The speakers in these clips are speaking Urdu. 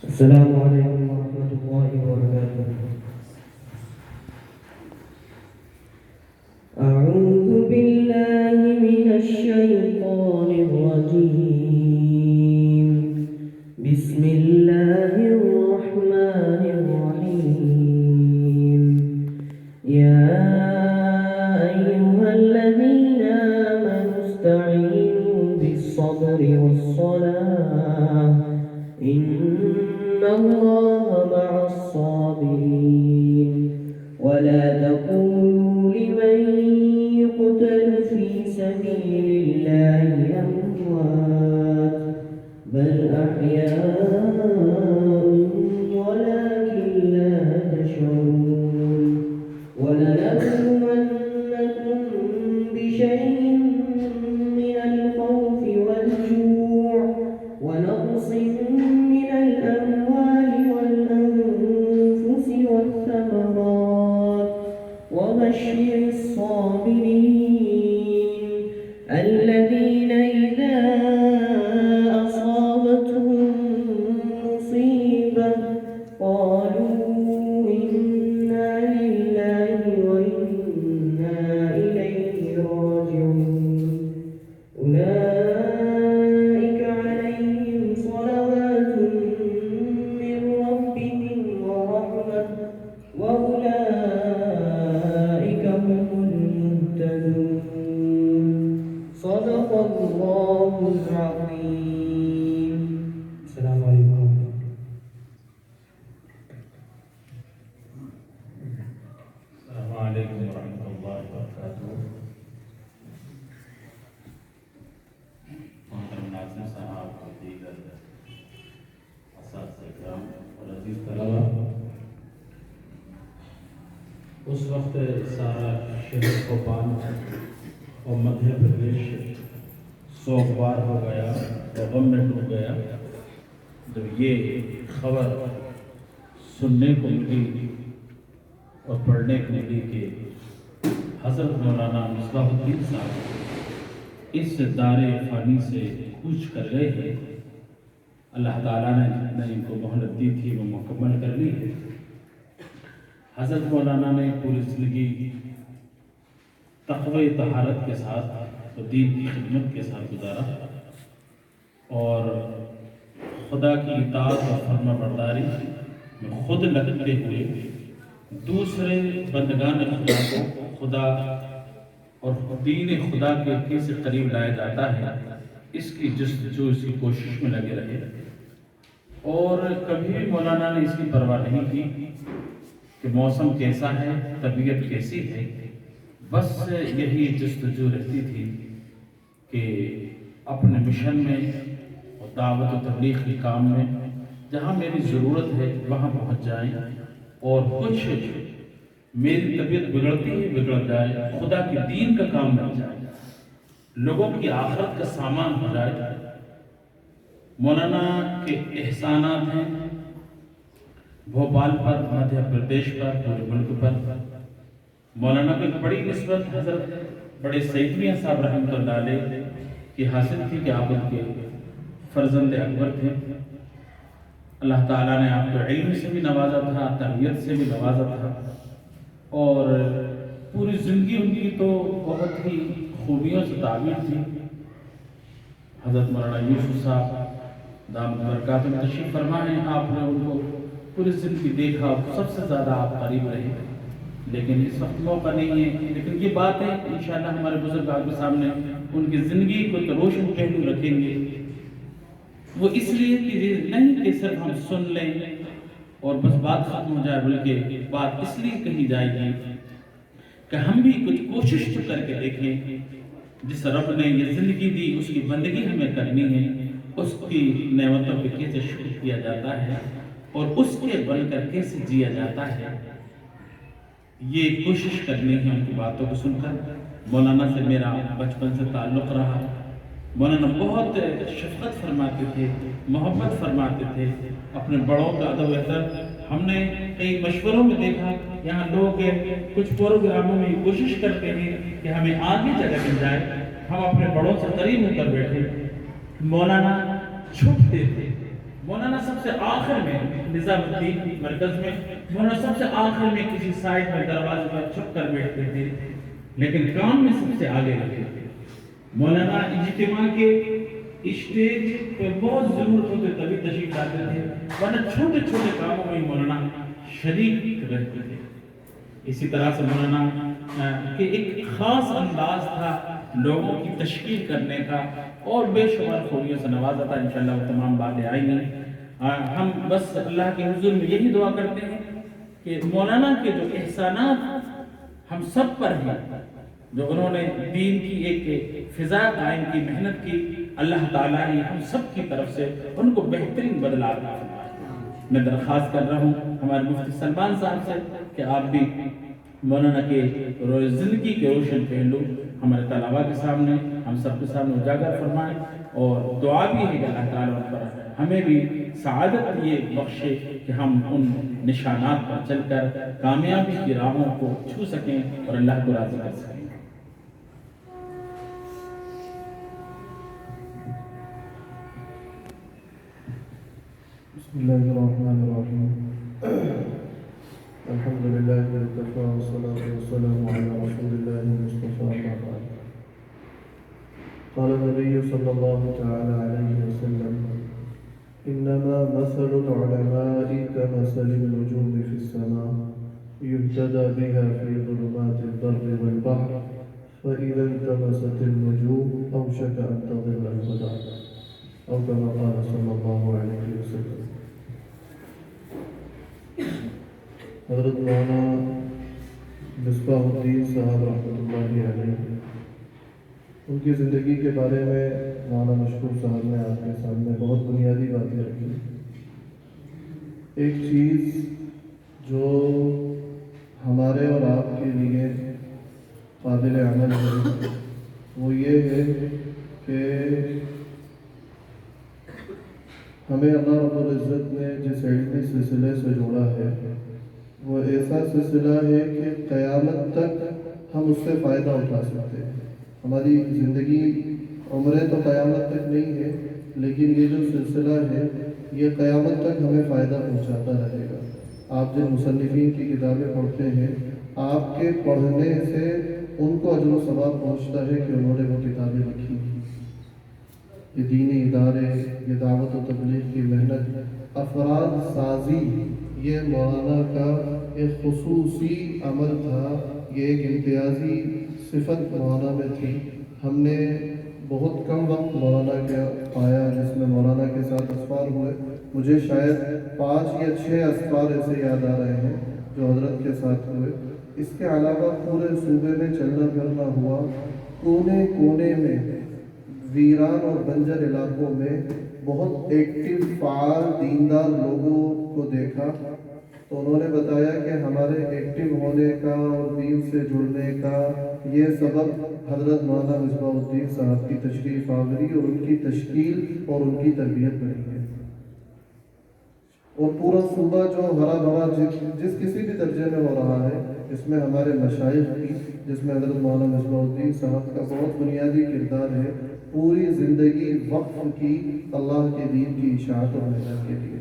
السلام عليكم ورحمة الله وبركاته. أعوذ بالله من الشيطان الرجيم. بسم الله الرحمن الرحيم. يا أيها الذين آمنوا استعينوا بالصبر والصلاة إن الله مع الصابرين ولا تقولوا لمن يقتل في سبيل الله أموات بل أحياء ولكن لا تشعرون ولنبلونكم بشيء من الخوف والجوع ونقص من الأموال والأنفس والثمرات وبشر الصابرين الذين إذا أصابتهم مصيبة قالوا إنا لله وإنا إليه راجعون أولئك عليهم صلوات من ربهم ورحمة وأولئك هم المهتدون صدق الله العظيم. السلام عليكم. السلام علیکم ورحمۃ اللہ وبرکاتہ. محترم ناظرین صاحب اور دیگر اساتذہ کرام اور عزیز طلبہ، اس وقت سارا شہر بھوپال اور مدھیہ پردیش سوگوار ہو گیا اور غم میں ڈوب گیا جب یہ خبر سننے کو ملی اور پڑھنے کو ملی کہ حضرت مولانا مصباح الدین صاحب اس دار فانی سے کوچ کر گئے ہیں. اللہ تعالیٰ نے جتنا ان کو مہلت دی تھی وہ مکمل کر لی ہے. حضرت مولانا نے پوری زندگی تقوی طہارت کے ساتھ اور دین کی خدمت کے ساتھ گزارا اور خدا کی اطاعت اور فرما برداری میں خود لگتے ہوئے دوسرے بندگان خدا کو خدا اور دین خدا کے کیسے قریب لایا جاتا ہے اس کی جستجو اس کی کوشش میں لگے رہے اور کبھی بھی مولانا نے اس کی پرواہ نہیں کی کہ موسم کیسا ہے، طبیعت کیسی ہے. بس یہی جستجو رہتی تھی کہ اپنے مشن میں اور دعوت و تبلیغ کے کام میں جہاں میری ضرورت ہے وہاں پہنچ جائیں اور کچھ میری طبیعت بگڑتی ہے بگڑ جائے، خدا کے دین کا کام بن جائے، لوگوں کی آخرت کا سامان ہو جائے. مولانا کے احسانات ہیں بھوپال پر، مدھیہ پردیش پر، پورے ملک پر. مولانا کو ایک بڑی نسبت حضرت بڑے سید میاں صاحب رحمۃ اللہ علیہ کی حاصل تھی کہ آپ ان کے فرزند اکبر تھے. اللہ تعالیٰ نے آپ کو علم سے بھی نوازا تھا، تربیت سے بھی نوازا تھا اور پوری زندگی ان کی تو بہت ہی خوبیوں سے تعبیر تھی. حضرت مولانا یوسف صاحب دامت برکاتہ تشریف فرما ہیں. آپ نے ان کو پوری زندگی دیکھا، سب سے زیادہ آپ قریب رہے، لیکن اس وقت موقع نہیں ہے. لیکن یہ بات ہے انشاءاللہ ہمارے بزرگ آپ کے سامنے ان کی زندگی کو تو روشن پہلو رکھیں گے. وہ اس لیے کہ نہیں کہ صرف ہم سن لیں اور بس بات ختم ہو جائے، بلکہ بات اس لیے کہی جائے گی کہ ہم بھی کچھ کوشش تو کر کے دیکھیں. جس رب نے یہ زندگی دی اس کی بندگی ہمیں کرنی ہے، اس کی نعمتوں پہ کیسے شکر کیا جاتا ہے اور اس کے بن کر کیسے جیا جاتا ہے، یہ کوشش کرنی ہے. ان کی باتوں کو سن کر مولانا سے میرا بچپن سے تعلق رہا. مولانا بہت شفقت فرماتے تھے، محبت فرماتے تھے، اپنے بڑوں کا ادب و احترام. ہم نے کئی مشوروں میں دیکھا یہاں لوگ کچھ پروگراموں میں کوشش کرتے ہیں کہ ہمیں آگے جگہ مل جائے، ہم اپنے بڑوں سے قریب ہو کر بیٹھے. مولانا چھپتے تھے مولانا سب سے آخر میں نظام الدین مرکز میں مولانا سب سے آخر میں کسی سائٹ میں دروازے پر چھپ کر بیٹھتے تھے، لیکن کام میں سب سے آگے رہتے تھے۔ مولانا اجتماع کے اسٹیج پہ بہت ضرورت ہوتے تبھی تشریف لاتے تھے، ورنہ چھوٹے چھوٹے کاموں میں مولانا شریک رہتے تھے۔ اسی طرح سے مولانا کہ ایک خاص انداز تھا لوگوں کی تشکیل کرنے کا، اور بے شمار خوبیوں سے نوازا تھا۔ انشاءاللہ وہ تمام باتیں آئیں گی۔ ہم بس اللہ کے حضور میں یہی دعا کرتے ہیں کہ مولانا کے جو احسانات ہم سب پر ہیں، جو انہوں نے دین کی ایک فضا قائم کی، محنت کی، اللہ تعالیٰ نے ہم سب کی طرف سے ان کو بہترین بدلہ عطا فرمائے۔ میں درخواست کر رہا ہوں ہمارے مفتی سلمان صاحب سے کہ آپ بھی مولانا کے زندگی کے روشن پہلو ہمارے طلباء کے سامنے، ہم سب کے سامنے اجاگر فرمائیں، اور دعا بھی ہے کہ اللہ تعالیٰ پر ہمیں بھی سعادت یہ بخشے کہ ہم ان نشانات پر چل کر کامیابی کی راہوں کو چھو سکیں اور اللہ کو راضی کر سکیں۔ بسم الله الرحمن الرحيم الحمد لله وكفى والصلاة والسلام على رسول الله المصطفى أما بعد. قال النبي صلى الله تعالى عليه وسلم: إنما مثل العلماء كمثل النجوم في السماء يهتدى بها في ظلمات البر والبحر فإذا التمست النجوم أوشك أن تضل الهدى أو كما قال صلى الله عليه وسلم. حضرت مولانا مصباح الدین صاحب رحمۃ اللہ علیہ، ان کی زندگی کے بارے میں مولانا مشکور صاحب نے آپ کے سامنے بہت بنیادی باتیں رکھی۔ ایک چیز جو ہمارے اور آپ کے لیے قابل عمل ہے وہ یہ ہے کہ ہمیں اللہ رب العزت نے جس علمی سلسلے سے جوڑا ہے وہ ایسا سلسلہ ہے کہ قیامت تک ہم اس سے فائدہ اٹھا سکتے ہیں۔ ہماری زندگی عمریں تو قیامت تک نہیں ہے، لیکن یہ جو سلسلہ ہے یہ قیامت تک ہمیں فائدہ پہنچاتا رہے گا۔ آپ جن مصنفین کی کتابیں پڑھتے ہیں، آپ کے پڑھنے سے ان کو اجر و ثواب پہنچتا ہے کہ انہوں نے وہ کتابیں لکھی۔ یہ دینی ادارے، یہ دعوت و تبلیغ کی محنت، افراد سازی، یہ مولانا کا ایک خصوصی عمل تھا، یہ ایک امتیازی صفت مولانا میں تھی۔ ہم نے بہت کم وقت مولانا کا پایا جس میں مولانا کے ساتھ اسفار ہوئے۔ مجھے شاید 5 یا 6 اسفار ایسے یاد آ رہے ہیں جو حضرت کے ساتھ ہوئے۔ اس کے علاوہ پورے صوبے میں چلنا پھرنا ہوا، کونے کونے میں ویران اور بنجر علاقوں میں بہت ایکٹیو فعال دیندار لوگوں کو دیکھا، تو انہوں نے بتایا کہ ہمارے ایکٹیو ہونے کا اور دین سے جڑنے کا یہ سبب حضرت مولانا مصباح الدین صاحب کی تشریف آوری اور ان کی تشکیل اور ان کی تربیت رہی ہے۔ اور پورا صوبہ جو ہرا بھرا جس کسی بھی درجے میں ہو رہا ہے، اس میں ہمارے مشائخ کی، جس میں حضرت مولانا مصباح الدین صاحب کا بہت بنیادی کردار ہے، پوری زندگی وقف کی اللہ کے دین کی اشاعت اور محنت کے لیے۔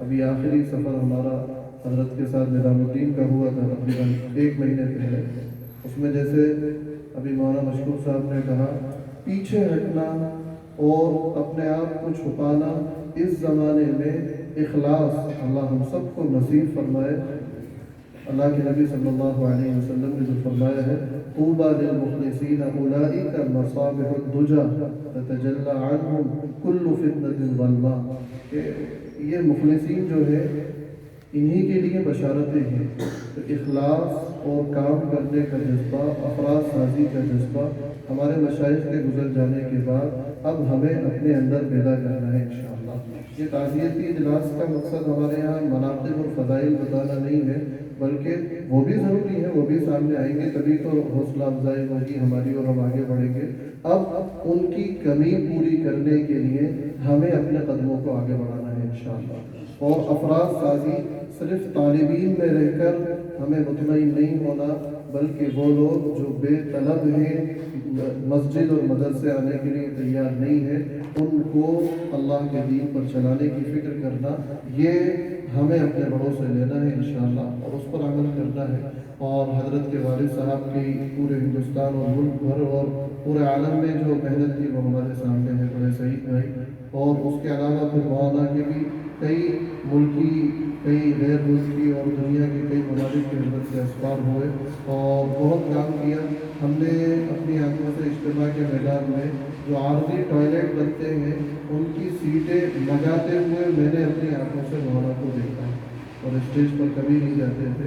ابھی آخری سفر ہمارا حضرت کے ساتھ نظام الدین کا ہوا تھا تقریباً 1 مہینے پہلے۔ اس میں جیسے ابھی مولانا مشکور صاحب نے کہا، پیچھے ہٹنا اور اپنے آپ کو چھپانا اس زمانے میں اخلاص اللہ ہم سب کو نصیب فرمائے۔ اللہ کے نبی صلی اللہ علیہ وسلم نے جو فرمایا ہے، طوبیٰ للمخلصین اولئک مصابیح الدجی تتجلی عنہم کل فتنۃ ظلماء، کہ یہ مخلصین جو ہے انہی کے لیے بشارتیں ہیں۔ تو اخلاص اور کام کرنے کا جذبہ، افراد سازی کا جذبہ ہمارے مشائخ کے گزر جانے کے بعد اب ہمیں اپنے اندر پیدا کرنا ہے انشاءاللہ۔ یہ تعزیتی اجلاس کا مقصد ہمارے یہاں مناقب اور فضائل بتانا نہیں ہے، بلکہ وہ بھی ضروری ہے، وہ بھی سامنے آئیں گے، تبھی تو حوصلہ افزائی ہوگی ہماری اور ہم آگے بڑھیں گے۔ اب ان کی کمی پوری کرنے کے لیے ہمیں اپنے قدموں کو آگے بڑھانا ہے انشاءاللہ۔ اور افراد سازی صرف طالبین میں رہ کر ہمیں مطمئن نہیں ہونا، بلکہ وہ لوگ جو بے طلب ہیں، مسجد اور مدرسے آنے کے لیے تیار نہیں ہیں، ان کو اللہ کے دین پر چلانے کی فکر کرنا، یہ ہمیں اپنے بڑوں سے لینا ہے انشاءاللہ اور اس پر عمل کرنا ہے۔ اور حضرت کے والد صاحب کی پورے ہندوستان اور ملک بھر اور پورے عالم میں جو محنت کی وہ ہمارے سامنے ہے بڑے سعید بھائی، اور اس کے علاوہ پھر مولانا کے بھی کئی ملکی، کئی غیر ملکی اور دنیا کے کئی ممالک کے حضرت سے اسپار ہوئے اور بہت کام کیا۔ ہم نے اپنی آنکھوں سے اجتماع کے میدان میں جو عارضی ٹوائلٹ بنتے ہیں ان کی سیٹیں لگاتے ہوئے میں نے اپنی آنکھوں سے مولانا کو دیکھا اور اسٹیج پر کبھی نہیں جاتے تھے۔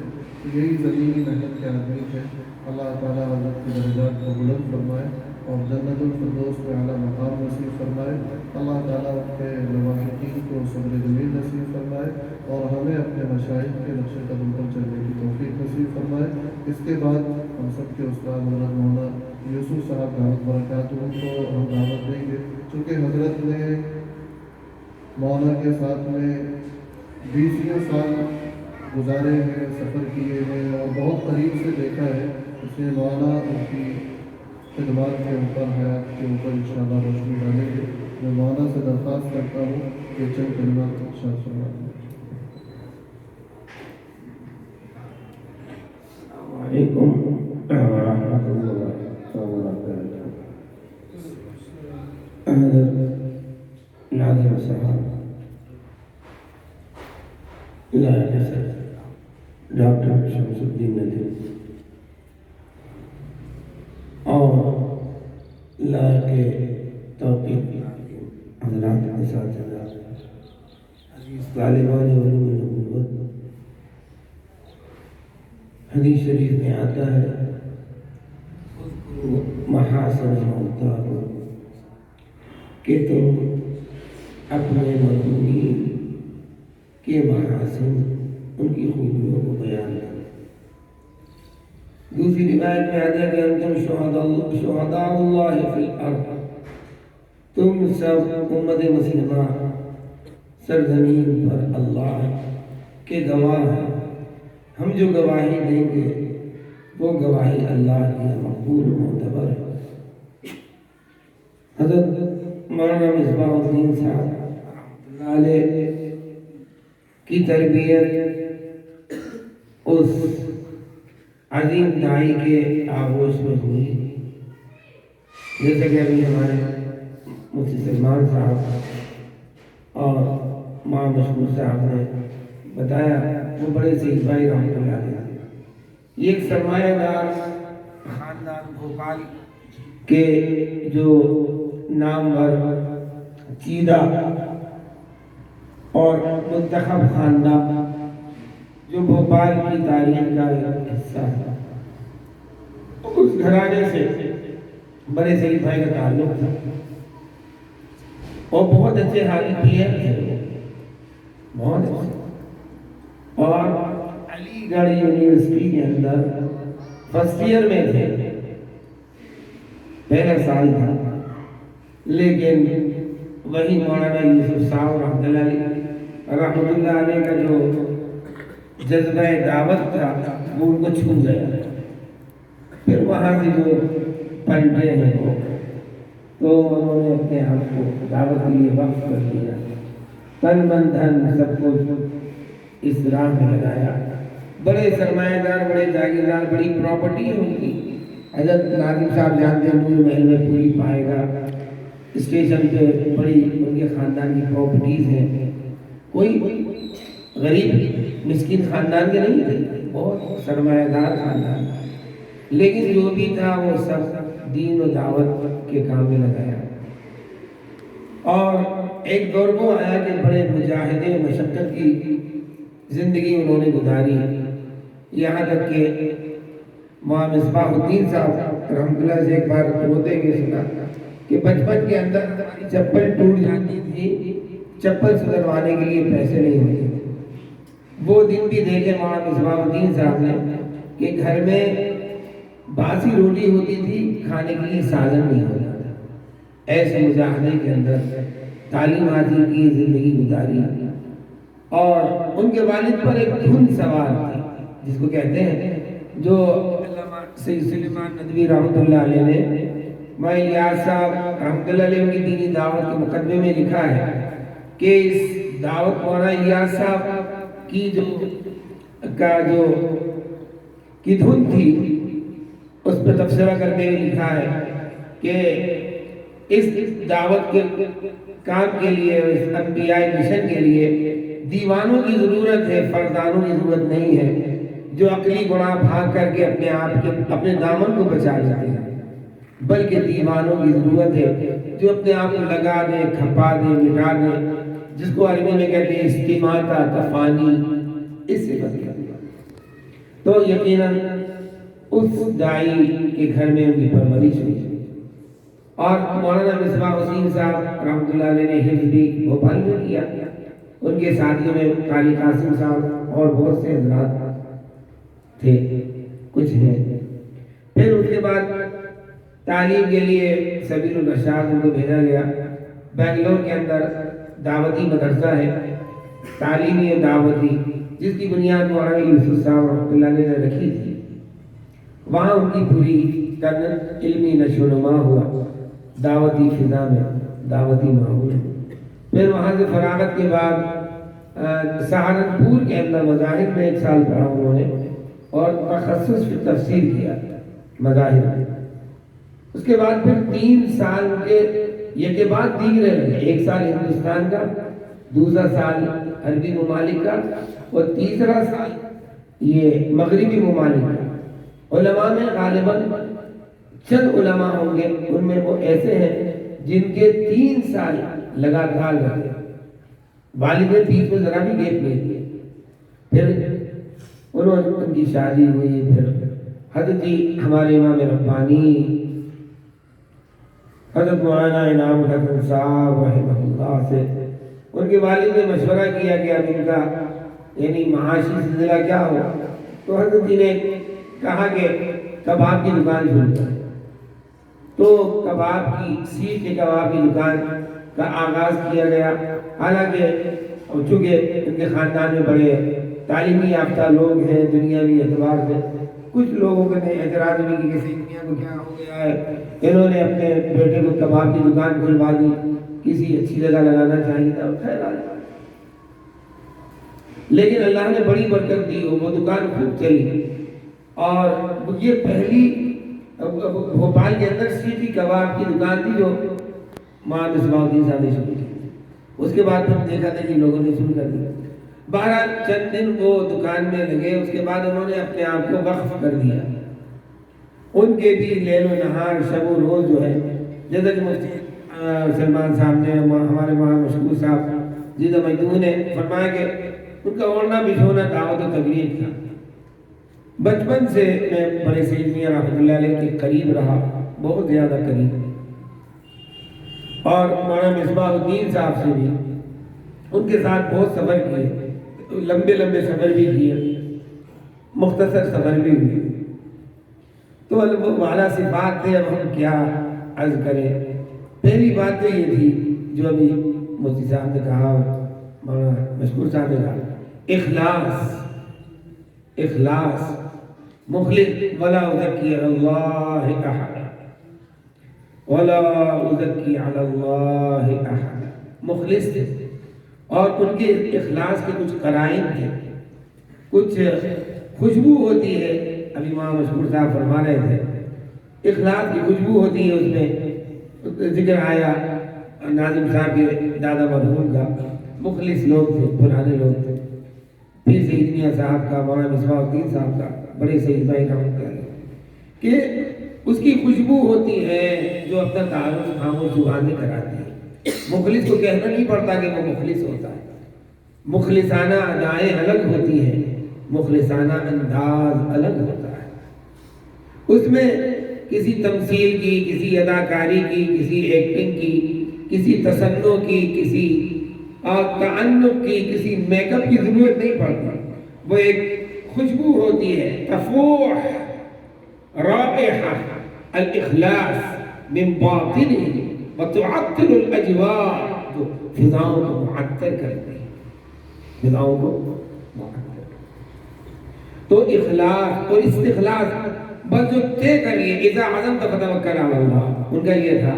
یہی زمینی محنت کے آدمی تھے۔ اللہ تعالیٰ حضرت کی درجات کو بلند فرمائے اور جنت الفردوس میں اعلیٰ مقام نصیب فرمائے۔ اللہ تعالیٰ ان کے لواحقین کو صبر جمیل نصیب فرمائے اور ہمیں اپنے مشائخ کے نقش قدم پر چلنے کی توفیق نصیب فرمائے۔ اس کے بعد ہم سب کے استاد حضرت مولانا یوسف صاحب دعوت برکاتہ کو ہم دعوت دیں گے، چونکہ حضرت نے مولانا کے ساتھ میں 20 سال گزارے ہیں، سفر کیے ہیں اور بہت قریب سے دیکھا ہے، اس لیے مولانا ان کی خدمات کے اوپر، حیات کے اوپر انشاءاللہ روشنی ڈالیں گے۔ میں مولانا سے درخواست کرتا ہوں کہ چند کلمات ارشاد فرمائیں۔ السلام علیکم ورحمۃ اللہ وبرکاتہ۔ حضرت ناظم صاحب ڈاکٹر شمس الدین ندوی اور کے توقیق حضرات اساتذہ، عزیز طالبان علوم نبوت، حدیث شریف میں آتا ہے محاسن موتاکم، کہ تم اپنے مرحومین کے محاسن، ان کی خوبیوں کو بیان کرو۔ دوسری روایت میں آتا ہے کہ انتم شہداء اللہ فی الارض، تم سب امت مسلمہ سرزمین پر اللہ کے گواہ ہیں۔ ہم جو گواہی دیں گے وہ گواہی اللہ کی مقبول و معتبر ہے۔ حضرت مولانا مصباح الدین صاحب رحمۃ اللہ علیہ کی تربیت اس عظیم دائی کے آغوش میں ہوئی، جیسا کہ ابھی ہمارے مفتی سلمان صاحب اور ماں مشکور صاحب نے بتایا، وہ بڑے سعید بھائی رحمۃ اللہ علیہ، یہ ایک سرمایہ دار خاندان بھوپال کے جو نامور چیدہ اور منتخب خاندان جو بھوپال کی تاریخ کا ایک حصہ ہے، اس گھرانے سے بڑے سعید بھائی کا تعلق تھا اور بہت اچھے حالت پلیئر تھے، بہت اچھے، اور علی گڑھ یونیورسٹی کے اندر فرسٹ ایئر میں تھے، پہلا سال تھا، لیکن وہی مولانا یوسف صاحب رحمۃ اللہ علیہ کا جو جذبہ دعوت تھا وہ ان کو چھو گیا، پھر وہاں سے جو پلٹے ہیں وہ تو انہوں نے اپنے آپ کو دعوت کے لیے وقف کر دیا، تن من دھن سب کچھ اس راہ میں لگایا۔ بڑے سرمایہ دار، بڑے جاگیردار، بڑی پراپرٹی ہے ان کی۔ حضرت ناظم صاحب جانتے ہیں نور محل میں پوری پائے گا اسٹیشن پہ بڑی ان کے خاندان کی پراپرٹیز ہیں، کوئی غریب مسکین خاندان کے نہیں تھے، بہت سرمایہ دار خاندان، لیکن جو بھی تھا وہ سب دین و دعوت کے کام میں لگایا۔ اور ایک دور وہ آیا کہ بڑے مجاہدے مشقت کی زندگی انہوں نے گزاری، یہاں تک کہ مولانا مصباح الدین صاحب رحمۃ اللہ سے ایک بار روتے ہوئے سنا کہ بچپن کے اندر ہماری چپل ٹوٹ جاتی تھی، چپل سدھروانے کے لیے پیسے نہیں ہوتے۔ وہ دن بھی دیکھے مولانا مصباح الدین صاحب نے کہ گھر میں باسی روٹی ہوتی تھی، کھانے کے لیے سالن نہیں ہوتا تھا۔ ایسے مجاہدے کے اندر تعلیم حاصل کی، زندگی گزاری، اور ان کے والد پر ایک دھن سوار تھی جس کو کہتے ہیں، جو علامہ سید سلیمان ندوی رحمۃ اللہ علیہ نے میں الیاس صاحب رحمۃ اللہ علیہ کی دینی دعوت کے مقدمے میں لکھا ہے کہ اس دعوت مولانا الیاس صاحب کی جو دھن تھی اس پہ تبصرہ کرتے ہوئے لکھا ہے کہ اس دعوت کے کام کے لیے، اس انبیاء مشن کے لیے دیوانوں کی ضرورت ہے، فردانوں کی ضرورت نہیں ہے جو عقلی گناہ بھاگ کر کے اپنے دامن کو بچا لیتے ہیں، بلکہ دیوانوں کی ضرورت ہے جو اپنے آپ کو لگا دیں، کھپا دیں، مٹا دیں، جس کو عربی میں کہتے ہیں استماتہ تفانی، اس سے بچ کر۔ تو یقیناً اس داعی کے گھر میں ان کی پرورش ہوئی اور مولانا مصباح الدین صاحب رحمۃ اللہ علیہ نے حفظ بھی بھوپال میں کیا، ان کے ساتھیوں میں قاری قاسم صاحب اور بہت سے حضرات تھے، کچھ ہیں۔ پھر اس کے بعد تعلیم کے لیے سبیل الرشاد ان کو بھیجا گیا۔ بنگلور کے اندر دعوتی مدرسہ ہے، تعلیمی اور دعوتی، جس کی بنیاد مولانا یوسف صاحب رحمۃ اللہ علیہ نے رکھی تھی۔ وہاں ان کی پوری علمی نشو و نما ہوا، دعوتی فضا میں، دعوتی ماحول۔ پھر وہاں سے فراغت کے بعد سہارنپور کے اندر مذاہب میں 1 سال پڑھا انہوں نے اور تخصص فی تفسیر کیا مذاہب میں۔ اس کے بعد پھر 3 سال کے یہ کے بعد دیگرے لگے، 1 سال ہندوستان کا، دوسرا سال عربی ممالک کا اور تیسرا سال یہ مغربی ممالک کا۔ علماء میں غالباً چند علماء ہوں گے، ان میں وہ ایسے ہیں جن کے 3 سال لگاتار رہے، والد نے بیچ میں ذرا بھی گیپ نہیں کیے۔ پھر ان کی شادی ہوئی، پھر حضرت جی ہمارے امام ربانی حضرت مولانا انعام الحسن صاحب رحمہ اللہ سے ان کے والد نے مشورہ کیا کہ اب ان کا یعنی معاشی سلسلہ کیا ہو، تو حضرت جی نے کہا کہ کباب کی دکان شروع کریں۔ تو کباب کی سیخ کے کباب کی دکان کا آغاز کیا گیا۔ حالانکہ چونکہ ان کے خاندان میں بڑے تعلیمی یافتہ لوگ ہیں دنیاوی اعتبار سے، کچھ لوگوں نے اعتراض بھی کی کہ سیکھیاں کو کیا ہو گیا ہے، انہوں نے اپنے بیٹے کو کباب کی دکان کھلوا دی، کسی اچھی جگہ لگانا چاہیے تھا، خیر لیکن اللہ نے بڑی برکت دی، وہ دکان خوب چلی اور یہ پہلی بھوپال کے اندر سیخی کباب کی دکان تھی جو مولانا مصباح الدین صاحب نے شروع کی۔ اس کے بعد پھر دیکھا تھا کہ لوگوں نے شروع کر دیا۔ 12 چند دن وہ دکان میں لگے، اس کے بعد انہوں نے اپنے آپ کو وقف کر دیا۔ ان کے بھی لیل و نہار، شب و روز جو ہے، جیسا کہ مفتی سلمان صاحب نے، ہمارے مولانا مشکور صاحب جیدہ مجدور نے فرمایا کہ ان کا اوڑھنا بچھونا دعوت و تبلیغ تھا۔ بچپن سے میں بڑے سید میاں رحمۃ اللہ علیہ کے قریب رہا، بہت زیادہ قریب، اور مولانا مصباح الدین صاحب سے بھی ان کے ساتھ بہت سفر کیے، لمبے لمبے سفر بھی کیے، مختصر سفر بھی ہوئے۔ تو وہ والا صفات تھے، اب ہم کیا عرض کریں۔ پہلی بات تو یہ تھی جو ابھی مفتی صاحب نے کہا، مولانا مشکور صاحب نے کہا، اخلاص مخلص، ولا ازکی علی اللہ احد، ولا ازکی علی اللہ احد، مخلص تھے۔ اور ان کے اخلاص کے کچھ قرائن تھے، کچھ خوشبو ہوتی ہے، ابھی امام مشکور صاحب فرما رہے تھے اخلاص کی خوشبو ہوتی ہے، اس میں ذکر آیا ناظم صاحب کے دادا مرحوم کا، مخلص لوگ تھے، پرانے لوگ تھے۔ پھر سید میاں صاحب کا، مولانا مصباح الدین صاحب کا، بڑے سید بھائی رحمۃ اللہ علیہ، کہ اس کی خوشبو ہوتی ہے جو اپنا تعارف خاموش زبان میں کراتی ہے۔ مخلص کو کہنا نہیں پڑتا کہ وہ مخلص ہوتا ہے، مخلصانہ ادائیں الگ ہوتی ہیں، مخلصانہ انداز الگ ہوتا ہے۔ اس میں کسی تمثیل کی، کسی اداکاری کی، کسی ایکٹنگ کی، کسی تصنع کی، کسی تعنق کی، کسی میک اپ کی ضرورت نہیں پڑتی۔ وہ ایک خوشبو ہوتی ہے، تفوح رائحہ الاخلاص من باطنہ وتعطر الاجواء، جو فضاؤں کو معطر کرتی ہے، فضاؤں کو معطر۔ تو اخلاص اور استخلاص بس جو طے کر لیے اذا عزمت فتوکل علی اللہ، ان کا یہ تھا.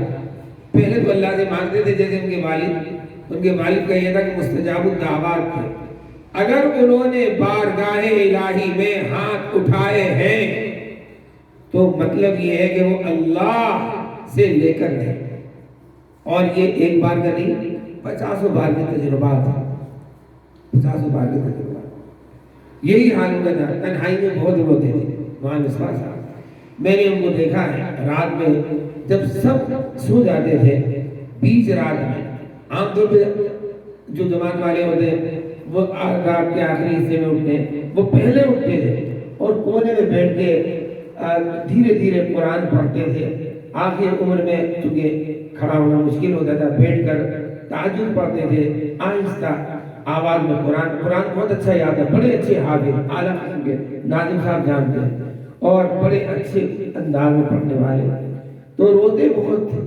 پہلے تو اللہ سے مانگتے تھے جیسے ان کے والد کا یہ تھا کہ مستجاب الدعوات تھے. اگر انہوں نے بارگاہ الہی میں ہاتھ اٹھائے ہیں تو مطلب یہ ہے کہ وہ اللہ سے لے کر گئے. اور یہ ایک بار کا نہیں، 50 بار کے تجربات ہیں، 50 بار کے تجربات. یہی حال ان کا تھا. تنہائی میں بہت روتے تھے مولانا مصباح صاحب. میں نے ان کو دیکھا ہے رات میں جب سب سو جاتے تھے، بیچ رات میں عام طور پہ جو جماعت والے ہوتے ہیں وہ رات کے آخری حصے میں اٹھتے ہیں، وہ پہلے اٹھتے تھے اور کونے میں بیٹھ کے دھیرے دھیرے قرآن پڑھتے تھے. آخری عمر میں چونکہ کھڑا ہونا مشکل ہوتا تھا، بیٹھ کر تہجد پڑھتے تھے آہستہ آواز میں. قرآن بہت اچھا یاد ہے، بڑے اچھے حافظ اعلیٰ قسم کے ناظم صاحب جانتے ہیں اور بڑے اچھے انداز میں پڑھنے والے. تو روتے بہت تھے.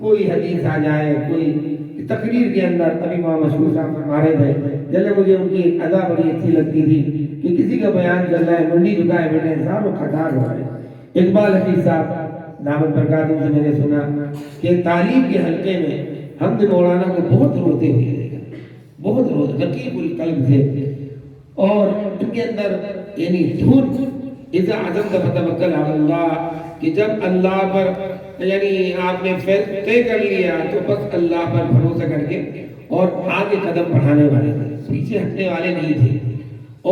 کوئی حدیث آ جائے، کوئی تقریر کے اندر ابھی وہاں مشہور صاحب مارے تھے، جیسے مجھے ان کی ادا بڑی اچھی لگتی تھی کہ کسی کا بیان چل رہا ہے، منڈی جھکائے بیٹھے ہیں، ساروں قطار ہو رہے ہیں. اقبال حفیظ صاحب دامت برکات سے میں نے سنا کہ تعلیم کے حلقے میں ہم نے مولانا کو بہت روتے ہوئے دیکھا، بہت روتے، رقیق القلب تھے. اور ان کے اندر یعنی دھن اذا عزمت فتوکل علی اللہ، کہ جب اللہ پر یعنی آپ نے طے کر لیا تو بس اللہ پر بھروسہ کر کے اور آگے قدم بڑھانے والے تھے، پیچھے ہٹنے والے نہیں تھے.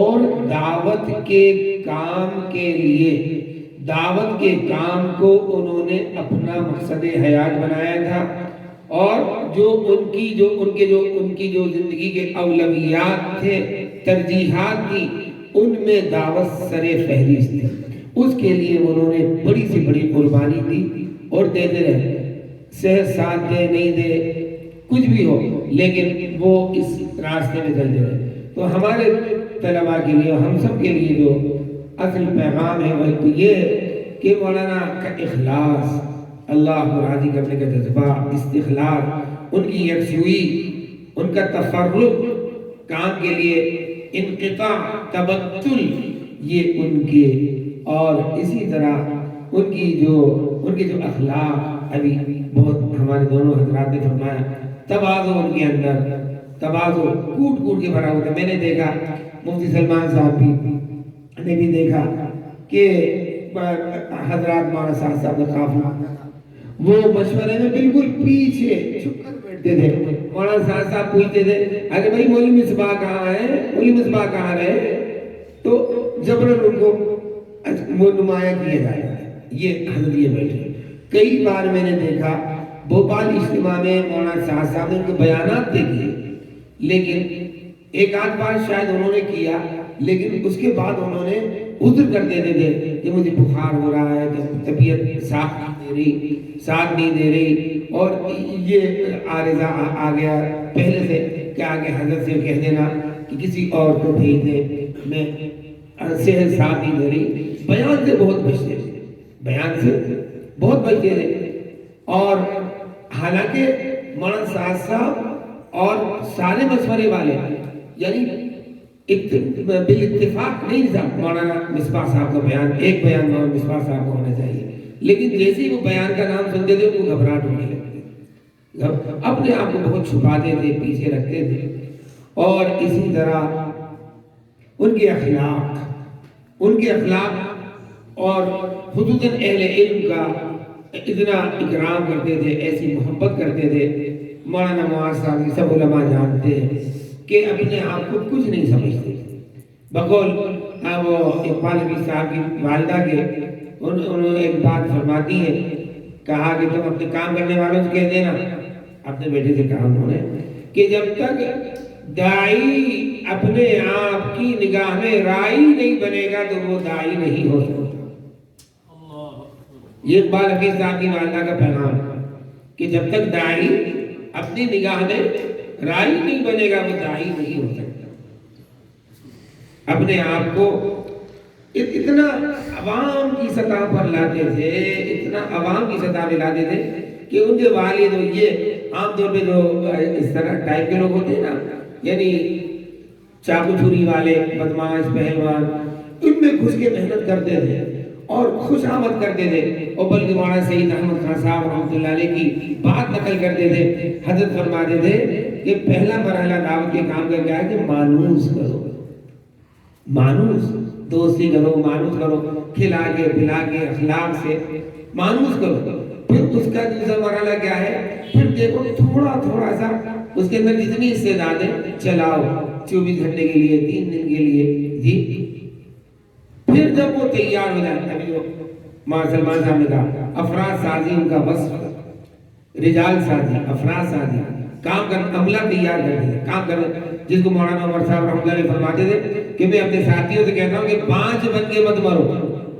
اور دعوت کے کام کے لیے، دعوت کے کام کو انہوں نے اپنا مقصد حیات بنایا تھا. اور جو ان کی جو زندگی کے اولویات تھے، ترجیحات تھی، ان میں دعوت سر فہرست تھی. اس کے لیے انہوں نے بڑی سے بڑی قربانی دی اور دیتے رہے. صحت ساتھ دے نہیں دے کچھ بھی ہو، لیکن وہ اس راستے میں چلتے رہے. تو ہمارے طلباء کے لیے، ہم سب کے لیے جو اصل پیغام ہے وہ تو یہ کہ مولانا کا اخلاص، اللہ کو راضی کرنے کا جذبہ، استخلاص، ان کی یکسوئی، ان کا تفرق کام کے لیے، انقطاع، تبتل، یہ ان کے، اور اسی طرح ان کے جو اخلاق ابھی بہت ہمارے دونوں حضرات نے فرمایا، تواضع ان کے اندر، تواضع کوٹ کوٹ کے بھرا ہوتا. میں نے دیکھا مفتی سلمان صاحب نے بھی دیکھا کہ حضرات مولانا صاحب کا قافلہ وہ مشورے میں بالکل پیچھے چھپ کر بیٹھتے تھے. مولانا صاحب پوچھتے تھے ارے بھائی مولوی مصباح کہاں ہے، مولوی مصباح کہاں رہے، تو جبرن ان کو وہ نمایاں کیے جائے. یہ حضرت یہ بیٹھے. کئی بار میں نے دیکھا بھوپال اجتماع میں مولانا صاحب نے ان کے بیانات دیکھے، لیکن ایک آدھ بار شاید انہوں نے کیا، لیکن اس کے بعد انہوں نے عذر کر دیتے تھے کہ مجھے بخار ہو رہا ہے، طبیعت ساتھ نہیں دے رہی اور یہ عارضہ آ گیا پہلے سے کہ آگے حضرت سے کہہ دینا کہ کسی اور کو بھیج دے، میں صحت ساتھ نہیں دے رہی. بیان سے بہت بچتے تھے، بیان سے بہت بچتے تھے. اور حالانکہ مولانا صاحب اور سارے مشورے والے یعنی بالاتفاق نہیں تھا مولانا مصباح صاحب کا بیان، ایک بیان مولانا مصباح صاحب کو ہونا چاہیے، لیکن جیسے ہی وہ بیان کا نام سنتے تھے ان کو گھبراہٹ ہونے لگتی تھی، اپنے آپ کو بہت چھپاتے تھے، پیچھے رکھتے تھے. اور اسی طرح ان کے اخلاق اور خصوصاً اہل علم کا اتنا اکرام کرتے تھے، ایسی محبت کرتے تھے. مولانا معاذ صاحب کی سب علماء جانتے ہیں کہ اپنے آپ کو کچھ نہیں سمجھتے. بقول وہ اقبال حفیظ صاحب کی والدہ کے انہوں نے ایک بات فرماتی ہے، کہا کہ تم اپنے کام کرنے والوں سے کہہ دینا، اپنے بیٹے سے کہا انہوں نے کہ جب تک داعی اپنے آپ کی نگاہ میں رائی نہیں بنے گا تو وہ داعی نہیں ہو سکتا. یہ اقبال حفیظ صاحب کی والدہ کا پیغام کہ جب تک داعی اپنی نگاہ میں رائی نہیں بنے گا وہ داعی نہیں ہو سکتا. اپنے آپ کو اتنا عوام کی سطح پر لاتے تھے، اتنا عوام کی سطح پہ لاتے تھے کہ ان کے والد یہ عام طور پہ جو اس طرح ٹائپ کے لوگ ہوتے ہیں نا، یعنی چاقو چھری والے، بدماش، پہلوان، ان میں گھس کے محنت کرتے تھے اور خوش آمد کرتے تھے، اور بلکہ مولانا سید احمد خان صاحب رحمۃ اللہ علیہ کی بات نقل کرتے تھے۔ حضرت فرماتے تھے کہ پہلا مرحلہ دعوت کے کام کا کیا ہے کہ مانوس کرو، مانوس دوستی کرو، مانوس کرو، کھلا کے پلا کے اخلاق سے مانوس کرو۔ پھر اس کا دوسرا مرحلہ کیا ہے، پھر دیکھو تھوڑا تھوڑا سا اس کے اندر جتنی استعدادیں چلاؤ 24 گھنٹے کے لیے، 3 دن کے لیے جی۔ پھر جب وہ تیار ہو جائے، ابھی وہ ماں سلمان صاحب نے کہا افراد سازی ان کا وصف، رجال سازی، افراد سازی، کام کر عملہ تیار کر دیں، کام کر، جس کو مولانا عمر صاحب رحمۃ اللہ علیہ فرماتے تھے کہ میں اپنے ساتھیوں سے کہتا ہوں کہ 5 بن کے مت مرو،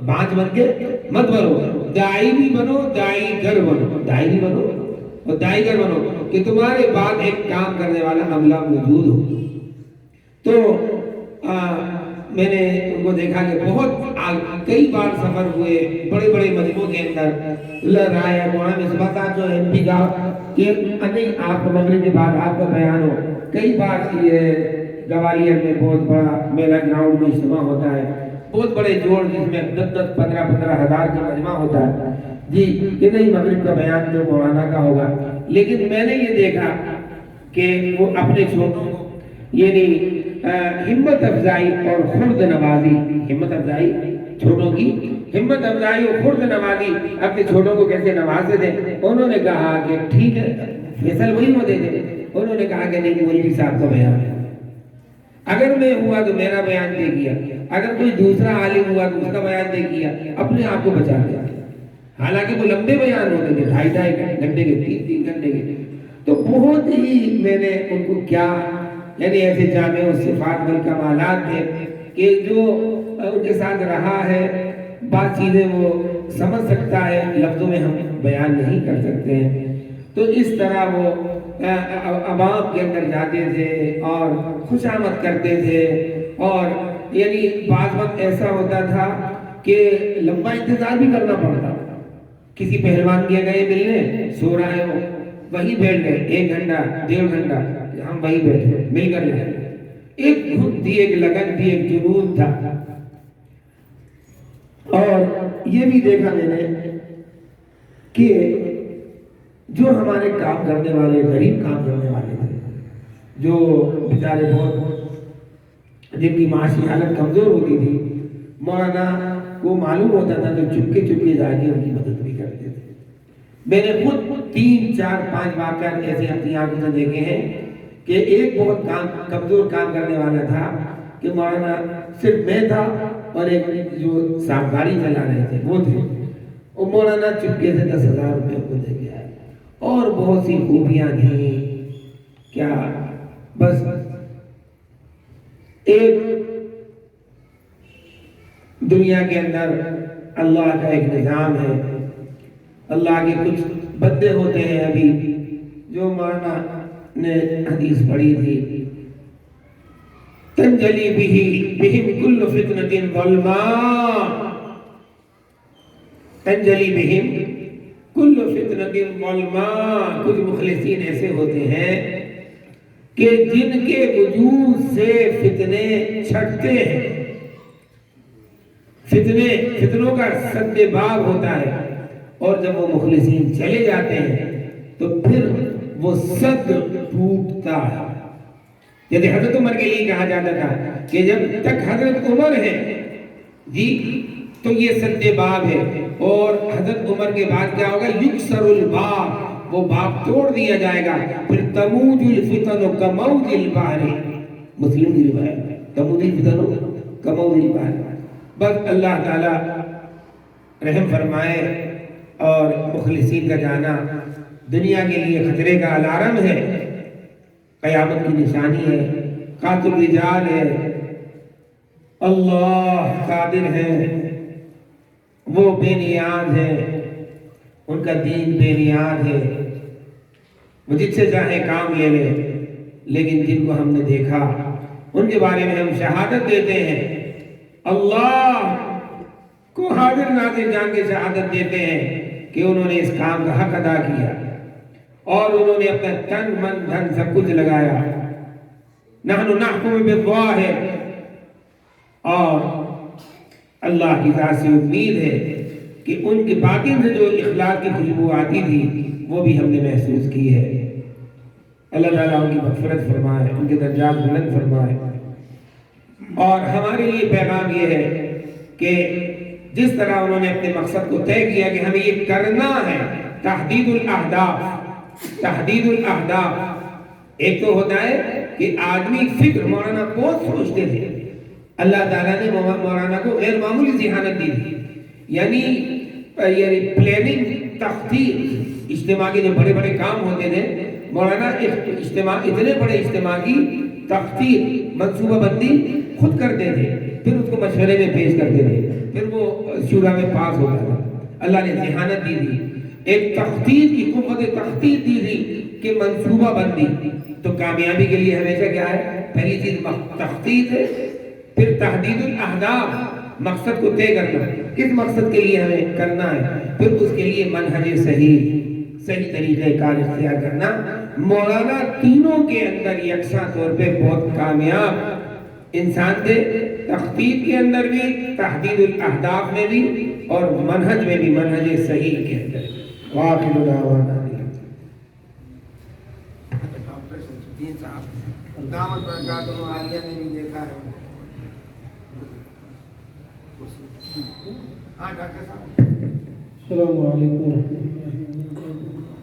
5 بن کے مت مرو، دائی بھی بنو، دائی گر بنو، دائی بھی بنو اور دائی گر بنو کہ تمہارے بعد ایک کام کرنے والا عملہ موجود ہو۔ تو میں نے ان کو دیکھا کہ بہت کئی بار سفر ہوئے بڑے بڑے مجموعوں کے اندر لڑ رہا ہے۔ مولانا مصباح صاحب جو ایم پی کا کہ نہیں آپ کو مغرب کے بعد آپ کا بیان ہو، کئی بار یہ گوالیئر میں بہت بڑا میلہ گراؤنڈ میں اجتماع ہوتا ہے، بہت بڑے جوڑ جس میں 10 15 ہزار کا مجمع ہوتا ہے جی، کہ نہیں مغرب کا بیان جو مولانا کا ہوگا۔ لیکن میں نے یہ دیکھا کہ وہ اپنے چھوٹوں کو یعنی ہمت افزائی اور خرد نوازی، ہمت افزائی چھوٹوں کی، ہمت افزائی اور خرد نوازی اپنے چھوٹوں کو کیسے نوازتے تھے۔ انہوں نے کہا کہ ٹھیک ہے، فیصل وہی ہوتے تھے، انہوں نے کہا کہ نہیں مولوی صاحب کا بیان ہے، اگر میں ہوا تو میرا بیان دے کیا، اگر کوئی دوسرا عالم ہوا تو اس کا بیان دے کیا، اپنے آپ کو بچا لیا۔ حالانکہ وہ لمبے بیان ہوتے تھے، 2.5 گھنٹے کے، 3 گھنٹے کے، تو بہت ہی میں نے ان کو کیا یعنی ایسے جامع صفات والکمالات تھے کہ جو ان کے ساتھ رہا ہے بات چیزیں وہ سمجھ سکتا ہے، لفظوں میں ہم بیان نہیں کر سکتے ہیں۔ تو اس طرح وہ عوام کے اندر جاتے تھے اور خوش آمد کرتے تھے، اور یعنی بعض وقت ایسا ہوتا تھا کہ لمبا انتظار بھی کرنا پڑتا، کسی پہلوان کے گئے ملنے، سو رہا ہے وہ، وہیں بیٹھ گئے 1 گھنٹہ 1.5 گھنٹہ، ہم وہیں بیٹھے مل کر لیں، ایک دھن تھی، ایک لگن تھی، ایک جنون تھا۔ اور یہ بھی دیکھا میں نے کہ جو ہمارے کام کرنے والے غریب کام کرنے والے تھے، جو بیچارے بہت جن کی معاشی حالت کمزور ہوتی تھی، مولانا کو معلوم ہوتا تھا تو چپکے چپکے جا کے ان کی مدد بھی کرتے تھے۔ میں نے خود 3 4 5 واقعات ایسے اپنی آنکھوں سے دیکھے ہیں کہ ایک بہت کمزور کام کرنے والا تھا کہ مولانا صرف میں تھا اور ایک جو صاحب گاڑی چلا رہے تھے وہ تھے، اور مولانا چپکے سے 10,000 روپے کو دے کے آئے، اور بہت سی خوبیاں تھیں، کیا بس ایک دنیا کے اندر اللہ کا ایک نظام ہے، اللہ کے کچھ بندے ہوتے ہیں ابھی جو مولانا نے حدیث پڑھی تھی، تنجلی بہم کل فتنۃ ظلماء، تنجلی بہم کل فتنۃ ظلماء، کچھ مخلصین ایسے ہوتے ہیں کہ جن کے وجود سے فتنے چھٹتے ہیں، فتنوں کا سد باب ہوتا ہے، اور جب وہ مخلصین چلے جاتے ہیں تو پھر وہ سد ٹوٹتا ہے۔ جیسے حضرت عمر کے لیے کہا جاتا تھا کہ جب تک حضرت عمر ہے جی تو یہ سد باب ہے، اور حضرت عمر کے بعد کیا ہوگا، یکسر الباب، وہ باب توڑ دیا جائے گا، پھر تموج الفتن کموج البحر، مسلم کی روایت، تموج الفتن کموج البحر۔ بس اللہ تعالی رحم فرمائے، اور مخلصین کا جانا دنیا کے لیے خطرے کا الارم ہے، قیامت کی نشانی ہے، قاتل رجال ہے، اللہ قادر ہے، وہ بے نیاز ہے، ان کا دین بے نیاز ہے، وہ جس سے چاہے کام لے لے، لیکن جن کو ہم نے دیکھا ان کے بارے میں ہم شہادت دیتے ہیں، اللہ کو حاضر ناظر جان کے شہادت دیتے ہیں کہ انہوں نے اس کام کا حق ادا کیا، اور انہوں نے اپنا تن من دھن سب کچھ لگایا۔ نحن نحکم بالظاہر، اور اللہ کی ذات سے امید ہے کہ ان کے باطن سے جو اخلاص کی خوشبو آتی تھی وہ بھی ہم نے محسوس کی ہے۔ اللہ تعالیٰ ان کی مغفرت فرمائے، ان کے درجات بلند فرمائے۔ اور ہمارے لیے پیغام یہ ہے کہ جس طرح انہوں نے اپنے مقصد کو طے کیا کہ ہمیں یہ کرنا ہے، تحدید الاہداف۔ ایک تو ہوتا ہے کہ آدمی فکر، مولانا بہت سوچتے تھے، اللہ تعالیٰ نے مولانا کو غیر معمولی ذہانت دی تھی، یعنی پلاننگ، تخطیط۔ اجتماع کے جو بڑے بڑے کام ہوتے تھے، مولانا اتنے بڑے اجتماع کی تخطیط، منصوبہ بندی خود کرتے تھے، پھر اس کو مشورے میں پیش کرتے تھے، پھر وہ شورا میں پاس ہوتا تھا۔ اللہ نے ذہانت دی تھی، ایک تخطیط کی قوت تخطیط دی تھی کہ منصوبہ بندی۔ تو کامیابی کے لیے ہمیشہ کیا ہے؟ پہلی چیز تخطیط ہے، پھر تحدید الاہداف، مقصد کو طے کرنا، کس مقصد کے لیے ہمیں کرنا ہے، پھر اس کے لیے منہج صحیح طریقہ کار اختیار کرنا۔ مولانا تینوں کے اندر یکساں طور پہ بہت کامیاب انسان تھے، تخطیط کے اندر بھی، تحدید الاہداف میں بھی، اور منہج میں بھی، منہج صحیح کے اندر۔ وآخر دعوانا دعوت برکات و عالیہ نے بھی دیکھا ہے۔ ہاں ڈاکٹر صاحب، السلام علیکم ورحمۃ اللہ وبرکاتہ۔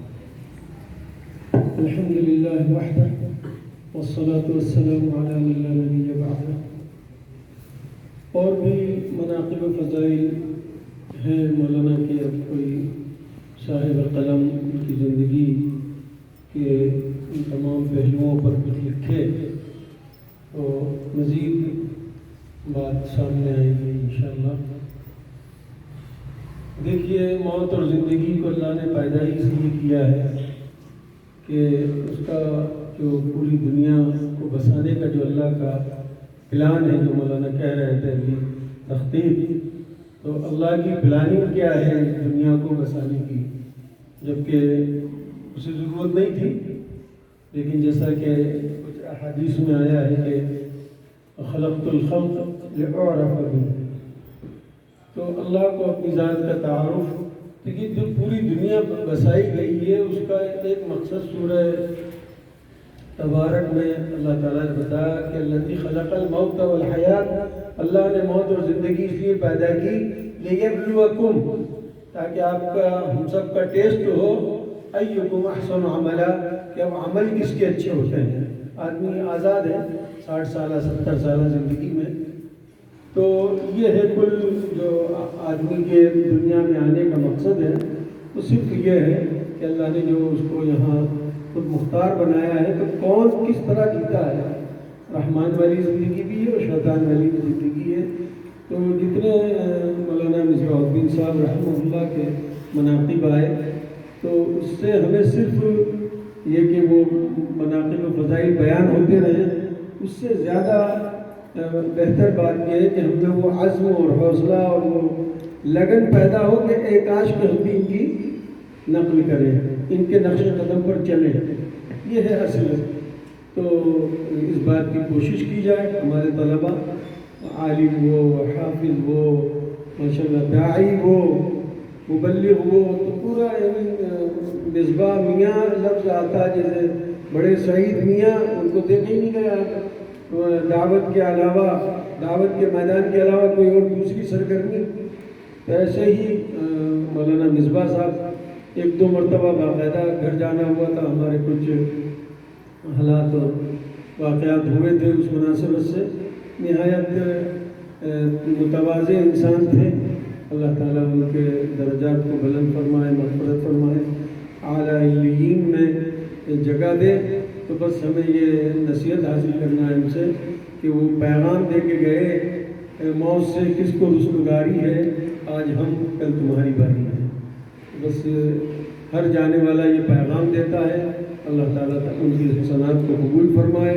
الحمد للہ وحدہ والصلاة والسلام علی من لا نبی بعدہ۔ اور بھی مناقب و فضائل ہیں مولانا کے، اب کوئی صاحب القلم ان کی زندگی کے ان تمام پہلوؤں پر کچھ لکھے تو مزید بات سامنے آئے گی انشاءاللہ۔ دیکھیے، موت اور زندگی کو اللہ نے پیدا ہی اس لیے کیا ہے کہ اس کا جو پوری دنیا کو بسانے کا جو اللہ کا پلان ہے، جو مولانا کہہ رہے تھے ابھی، تخطیط، تو اللہ کی پلاننگ کیا ہے دنیا کو بسانے کی، جبکہ اسے ضرورت نہیں تھی، لیکن جیسا کہ کچھ احادیث میں آیا ہے کہ خلقت الخلق لأعرف بہ، تو اللہ کو اپنی ذات کا تعارف، لیکن جو پوری دنیا بسائی گئی ہے اس کا ایک مقصد سورہ تبارک میں اللہ تعالیٰ نے بتایا کہ الذی خلق الموت والحیات، اللہ نے موت اور زندگی اس لیے پیدا کی لیبلوکم، تاکہ آپ کا، ہم سب کا ٹیسٹ ہو، ایکم احسن عملا، کہ اب عمل کس کے اچھے ہوتے ہیں۔ آدمی آزاد ہے 60 سالہ 70 سالہ زندگی میں، تو یہ ہے کل جو آدمی کے دنیا میں آنے کا مقصد ہے، وہ صرف یہ ہے کہ اللہ نے جو اس کو یہاں خود مختار بنایا ہے، تو کون کس طرح جیتا ہے۔ رحمان والی زندگی بھی ہے اور شیطان والی بھی زندگی ہے۔ تو جتنے مولانا مصباح الدین صاحب رحمہ اللہ کے مناقب آئے، تو اس سے ہمیں صرف یہ کہ وہ مناقب و فضائل بیان ہوتے رہے، اس سے زیادہ بہتر بات یہ ہے کہ ہم میں وہ عزم اور حوصلہ اور وہ لگن پیدا ہو کہ ایک کاش کہ ہم بھی ان کی نقل کریں، ان کے نقش قدم پر چلیں، یہ ہے اصل۔ تو اس بات کی کوشش کی جائے، ہمارے طلباء عالم ہو، حافظ ہو، ماشاءاللہ داعی ہو، مبلغ ہو، تو پورا مصباح میاں لفظ آتا ہے، جیسے بڑے سعید میاں، ان کو دیکھ ہی نہیں گیا دعوت کے علاوہ، دعوت کے میدان کے علاوہ کوئی اور دوسری سرگرمی۔ تو ایسے ہی مولانا مصباح صاحب ایک دو مرتبہ باقاعدہ گھر جانا ہوا تھا، ہمارے کچھ حالات اور واقعات ہوئے تھے اس مناسبت سے۔ نہایت متواضع انسان تھے، اللہ تعالیٰ ان کے درجات کو بلند فرمائے، مغفرت فرمائے، اعلیٰ علیین میں جگہ دے۔ تو بس ہمیں یہ نصیحت حاصل کرنا ہے ان سے کہ وہ پیغام دے کے گئے، موت سے کس کو رسوگاری ہے، آج ہم کل تمہاری باری ہے۔ بس ہر جانے والا یہ پیغام دیتا ہے، اللہ تعالیٰ ان کی حسنات کو قبول فرمائے